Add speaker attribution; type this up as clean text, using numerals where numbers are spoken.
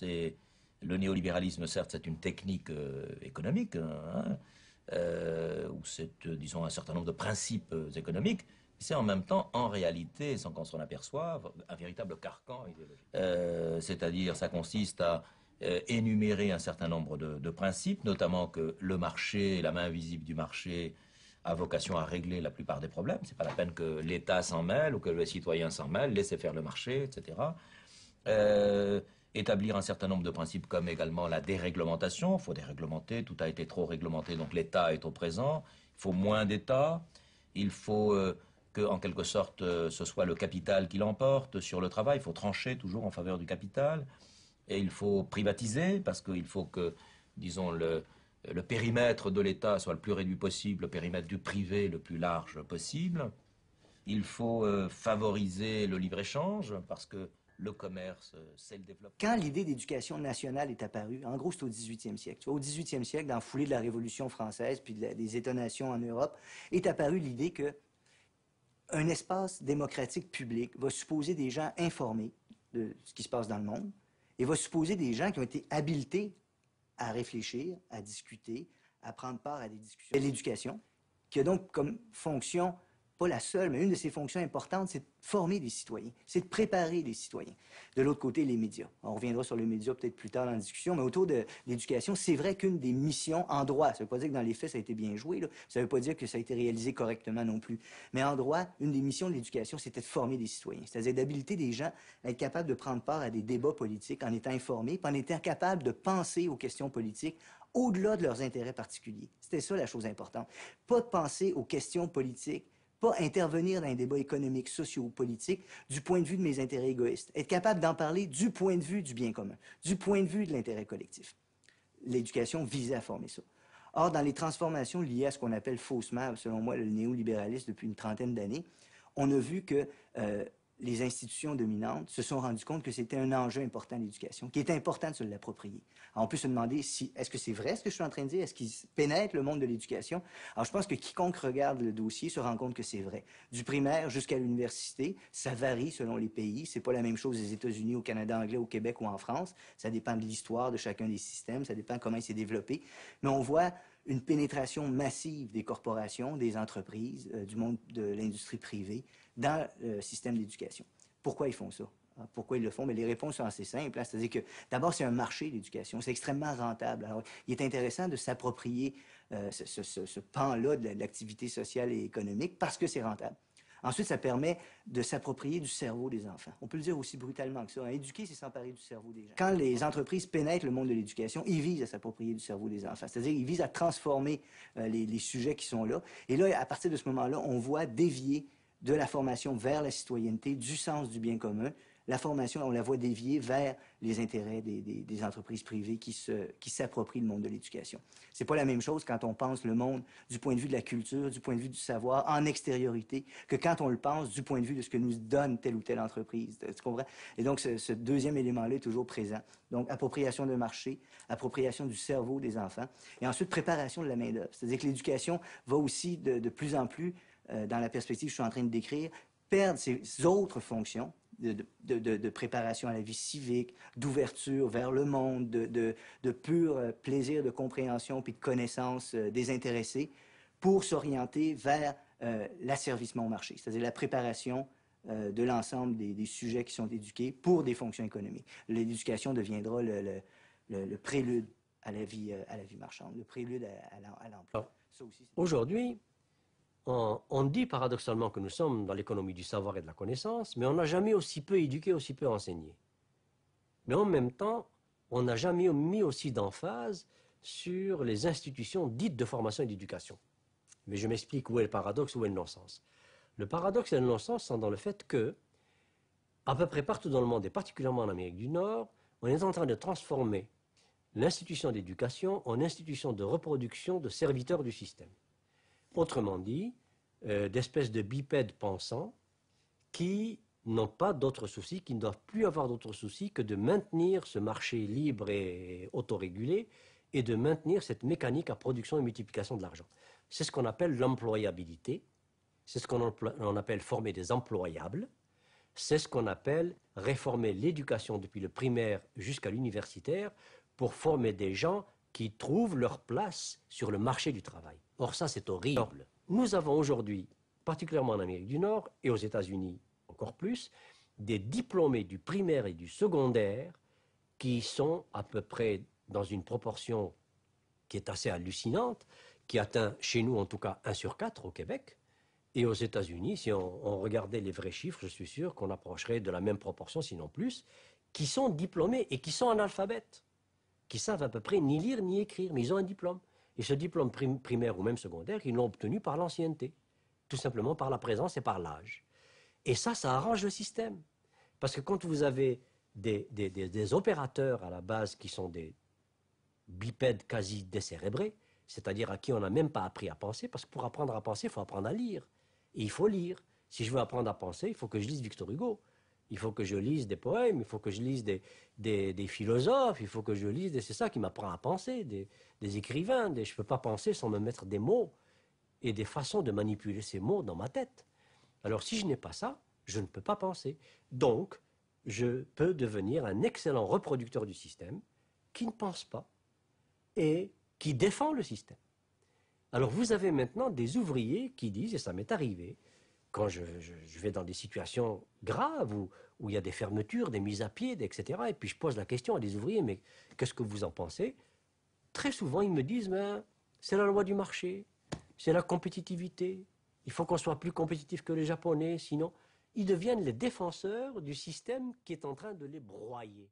Speaker 1: Le néolibéralisme, certes, c'est une technique économique, hein, où c'est, disons, un certain nombre de principes économiques. C'est en même temps, en réalité, sans qu'on s'en aperçoive, un véritable carcan idéologique. C'est-à-dire, ça consiste à énumérer un certain nombre de principes, notamment que le marché, la main invisible du marché, a vocation à régler la plupart des problèmes. C'est pas la peine que l'État s'en mêle ou que les citoyens s'en mêlent, laissez faire le marché, etc. Établir un certain nombre de principes comme également la déréglementation. Il faut déréglementer, tout a été trop réglementé, donc l'État est au présent. Il faut moins d'État. Il faut que, en quelque sorte, ce soit le capital qui l'emporte sur le travail. Il faut trancher toujours en faveur du capital. Et il faut privatiser, parce qu'il faut que, disons, le périmètre de l'État soit le plus réduit possible, le périmètre du privé le plus large possible. Il faut favoriser le libre-échange, parce que le commerce, c'est le développement.
Speaker 2: Quand l'idée d'éducation nationale est apparue, en gros, c'est au 18e siècle. Tu vois, au 18e siècle, dans la foulée de la Révolution française puis des États-nations en Europe, est apparue l'idée que un espace démocratique public va supposer des gens informés de ce qui se passe dans le monde et va supposer des gens qui ont été habilités à réfléchir, à discuter, à prendre part à des discussions. L'éducation, qui a donc comme fonction, pas la seule, mais une de ses fonctions importantes, c'est de former des citoyens, c'est de préparer les citoyens. De l'autre côté, les médias. On reviendra sur les médias peut-être plus tard dans la discussion, mais autour de l'éducation, c'est vrai qu'une des missions en droit, ça ne veut pas dire que dans les faits, ça a été bien joué, là. Ça ne veut pas dire que ça a été réalisé correctement non plus. Mais en droit, une des missions de l'éducation, c'était de former des citoyens, c'est-à-dire d'habiliter des gens à être capables de prendre part à des débats politiques en étant informés, puis en étant capables de penser aux questions politiques au-delà de leurs intérêts particuliers. C'était ça la chose importante. Pas de penser aux questions politiques, pas intervenir dans un débat économique, socio-politique du point de vue de mes intérêts égoïstes. Être capable d'en parler du point de vue du bien commun, du point de vue de l'intérêt collectif. L'éducation visait à former ça. Or, dans les transformations liées à ce qu'on appelle faussement, selon moi, le néolibéralisme depuis une trentaine d'années, on a vu que les institutions dominantes se sont rendues compte que c'était un enjeu important de l'éducation, qu'il était important de se l'approprier. On peut se demander si, est-ce que c'est vrai ce que je suis en train de dire? Est-ce qu'ils pénètrent le monde de l'éducation? Alors, je pense que quiconque regarde le dossier se rend compte que c'est vrai. Du primaire jusqu'à l'université, ça varie selon les pays. C'est pas la même chose aux États-Unis, au Canada anglais, au Québec ou en France. Ça dépend de l'histoire de chacun des systèmes, ça dépend comment il s'est développé. Mais on voit une pénétration massive des corporations, des entreprises, du monde de l'industrie privée dans le système d'éducation. Pourquoi ils font ça? Pourquoi ils le font? Mais les réponses sont assez simples. Hein? C'est-à-dire que, d'abord, c'est un marché, l'éducation. C'est extrêmement rentable. Alors, il est intéressant de s'approprier ce pan-là de l'activité sociale et économique parce que c'est rentable. Ensuite, ça permet de s'approprier du cerveau des enfants. On peut le dire aussi brutalement que ça. Hein? Éduquer, c'est s'emparer du cerveau des gens. Quand les entreprises pénètrent le monde de l'éducation, ils visent à s'approprier du cerveau des enfants. C'est-à-dire ils visent à transformer les sujets qui sont là. Et là, à partir de ce moment-là, on voit dévier de la formation vers la citoyenneté, du sens du bien commun. La formation, on la voit dévier vers les intérêts des entreprises privées qui s'approprient le monde de l'éducation. C'est pas la même chose quand on pense le monde du point de vue de la culture, du point de vue du savoir, en extériorité, que quand on le pense du point de vue de ce que nous donne telle ou telle entreprise. Tu comprends? Et donc, ce deuxième élément-là est toujours présent. Donc, appropriation de marché, appropriation du cerveau des enfants, et ensuite préparation de la main-d'œuvre. C'est-à-dire que l'éducation va aussi de plus en plus, dans la perspective que je suis en train de décrire, perdre ses autres fonctions de préparation à la vie civique, d'ouverture vers le monde, de pur plaisir de compréhension puis de connaissance désintéressée pour s'orienter vers l'asservissement au marché, c'est-à-dire la préparation de l'ensemble des sujets qui sont éduqués pour des fonctions économiques. L'éducation deviendra le prélude à la vie marchande, le prélude à l'emploi.
Speaker 3: Aujourd'hui, on dit paradoxalement que nous sommes dans l'économie du savoir et de la connaissance, mais on n'a jamais aussi peu éduqué, aussi peu enseigné. Mais en même temps, on n'a jamais mis aussi d'emphase sur les institutions dites de formation et d'éducation. Mais je m'explique où est le paradoxe, où est le non-sens. Le paradoxe et le non-sens sont dans le fait que, à peu près partout dans le monde, et particulièrement en Amérique du Nord, on est en train de transformer l'institution d'éducation en institution de reproduction de serviteurs du système. Autrement dit, d'espèces de bipèdes pensants qui n'ont pas d'autres soucis, qui ne doivent plus avoir d'autres soucis que de maintenir ce marché libre et autorégulé et de maintenir cette mécanique à production et multiplication de l'argent. C'est ce qu'on appelle l'employabilité, c'est ce qu'on appelle former des employables, c'est ce qu'on appelle réformer l'éducation depuis le primaire jusqu'à l'universitaire pour former des gens qui trouvent leur place sur le marché du travail. Or ça, c'est horrible. Nous avons aujourd'hui, particulièrement en Amérique du Nord et aux États-Unis encore plus, des diplômés du primaire et du secondaire qui sont à peu près dans une proportion qui est assez hallucinante, qui atteint chez nous en tout cas 1 sur 4 au Québec. Et aux États-Unis, si on regardait les vrais chiffres, je suis sûr qu'on approcherait de la même proportion, sinon plus, qui sont diplômés et qui sont analphabètes, qui savent à peu près ni lire ni écrire, mais ils ont un diplôme. Et ce diplôme primaire ou même secondaire, ils l'ont obtenu par l'ancienneté, tout simplement par la présence et par l'âge. Et ça arrange le système. Parce que quand vous avez des opérateurs à la base qui sont des bipèdes quasi décérébrés, c'est-à-dire à qui on n'a même pas appris à penser, parce que pour apprendre à penser, il faut apprendre à lire. Et il faut lire. Si je veux apprendre à penser, il faut que je lise Victor Hugo. Il faut que je lise des poèmes, il faut que je lise des philosophes, il faut que je lise... C'est ça qui m'apprend à penser, des écrivains. Je ne peux pas penser sans me mettre des mots et des façons de manipuler ces mots dans ma tête. Alors si je n'ai pas ça, je ne peux pas penser. Donc, je peux devenir un excellent reproducteur du système qui ne pense pas et qui défend le système. Alors vous avez maintenant des ouvriers qui disent, et ça m'est arrivé, quand je vais dans des situations graves où il y a des fermetures, des mises à pied, etc., et puis je pose la question à des ouvriers, mais qu'est-ce que vous en pensez? Très souvent, ils me disent, c'est la loi du marché, c'est la compétitivité, il faut qu'on soit plus compétitif que les Japonais, sinon ils deviennent les défenseurs du système qui est en train de les broyer.